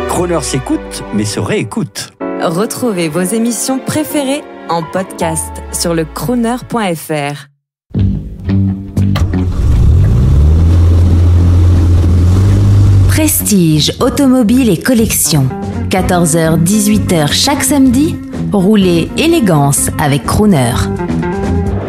Crooner s'écoute, mais se réécoute. Retrouvez vos émissions préférées en podcast sur le crooner.fr. Prestige, automobile et collection. 14h-18h chaque samedi, roulez élégance avec Crooner.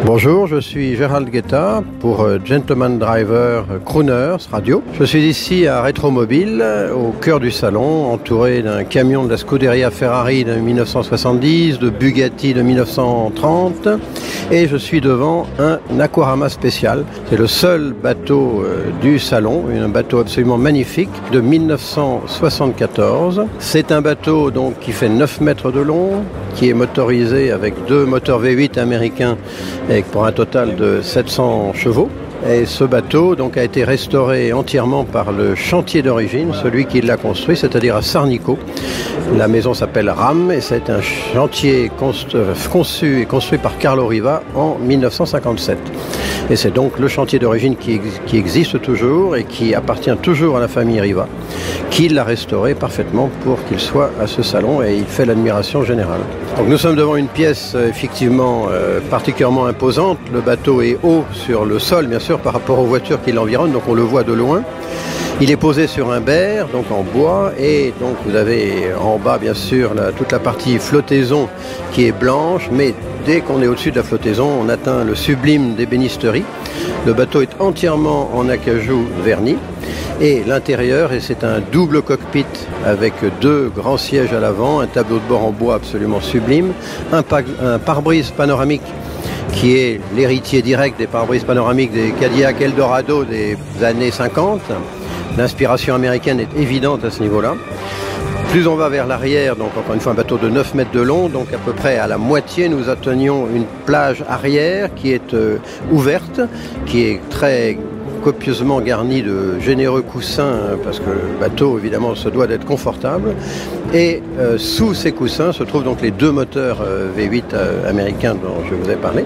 Bonjour, je suis Gérald Guetta pour Gentleman Driver Crooners Radio. Je suis ici à Rétromobile, au cœur du salon, entouré d'un camion de la Scuderia Ferrari de 1970, de Bugatti de 1930, et je suis devant un Aquarama spécial. C'est le seul bateau du salon, un bateau absolument magnifique de 1974. C'est un bateau donc qui fait 9 mètres de long, qui est motorisé avec 2 moteurs V8 américains pour un total de 700 chevaux. Et ce bateau donc a été restauré entièrement par le chantier d'origine, celui qui l'a construit, c'est-à-dire à Sarnico. La maison s'appelle RAM et c'est un chantier conçu et construit par Carlo Riva en 1957. Et c'est donc le chantier d'origine qui existe toujours et qui appartient toujours à la famille Riva, qui l'a restauré parfaitement pour qu'il soit à ce salon, et il fait l'admiration générale. Donc nous sommes devant une pièce effectivement particulièrement imposante. Le bateau est haut sur le sol, bien sûr, par rapport aux voitures qui l'environnent, donc on le voit de loin. Il est posé sur un berre, donc en bois, et donc vous avez en bas bien sûr toute la partie flottaison qui est blanche, mais dès qu'on est au-dessus de la flottaison, on atteint le sublime d'ébénisterie. Le bateau est entièrement en acajou verni, et l'intérieur, et c'est un double cockpit avec 2 grands sièges à l'avant, un tableau de bord en bois absolument sublime, un pare-brise panoramique qui est l'héritier direct des pare-brises panoramiques des Cadillac Eldorado des années 50. L'inspiration américaine est évidente à ce niveau-là. Plus on va vers l'arrière, donc encore une fois un bateau de 9 mètres de long, donc à peu près à la moitié, nous atteignons une plage arrière qui est ouverte, qui est très copieusement garnie de généreux coussins, parce que le bateau évidemment se doit d'être confortable. Et sous ces coussins se trouvent donc les 2 moteurs V8 américains dont je vous ai parlé.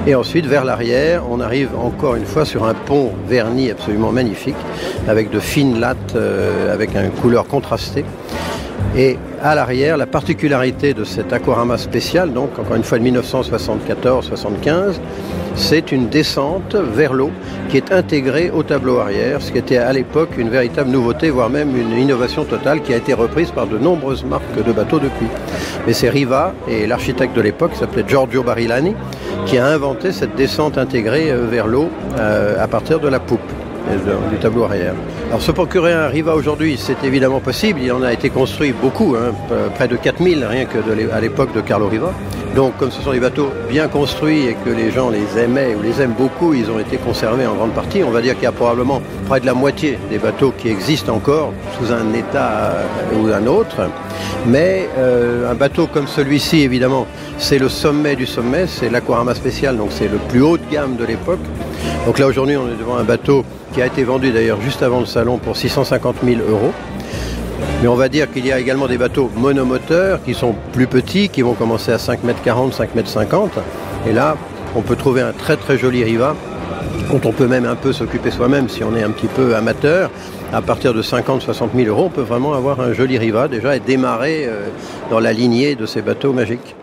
Et ensuite vers l'arrière, on arrive encore une fois sur un pont verni absolument magnifique, avec de fines lattes, avec une couleur contrastée. Et à l'arrière, la particularité de cet Aquarama spécial, donc encore une fois de 1974-75, c'est une descente vers l'eau qui est intégrée au tableau arrière, ce qui était à l'époque une véritable nouveauté, voire même une innovation totale qui a été reprise par de nombreuses marques de bateaux depuis. Mais c'est Riva et l'architecte de l'époque, qui s'appelait Giorgio Barilani, qui a inventé cette descente intégrée vers l'eau à partir de la poupe du tableau arrière. Alors se procurer un Riva aujourd'hui, c'est évidemment possible. Il en a été construit beaucoup, près de 4000 rien que à l'époque de Carlo Riva. Donc comme ce sont des bateaux bien construits et que les gens les aimaient ou les aiment beaucoup, ils ont été conservés en grande partie. On va dire qu'il y a probablement près de la moitié des bateaux qui existent encore sous un état ou un autre. Mais un bateau comme celui-ci, évidemment, c'est le sommet du sommet, c'est l'Aquarama spécial, donc c'est le plus haut de gamme de l'époque. Donc là aujourd'hui on est devant un bateau qui a été vendu d'ailleurs juste avant le salon pour 650 000 €. Mais on va dire qu'il y a également des bateaux monomoteurs qui sont plus petits, qui vont commencer à 5,40 m, 5,50 m. Et là, on peut trouver un très très joli Riva, dont on peut même un peu s'occuper soi-même si on est un petit peu amateur. À partir de 50-60 000 €, on peut vraiment avoir un joli Riva déjà et démarrer dans la lignée de ces bateaux magiques.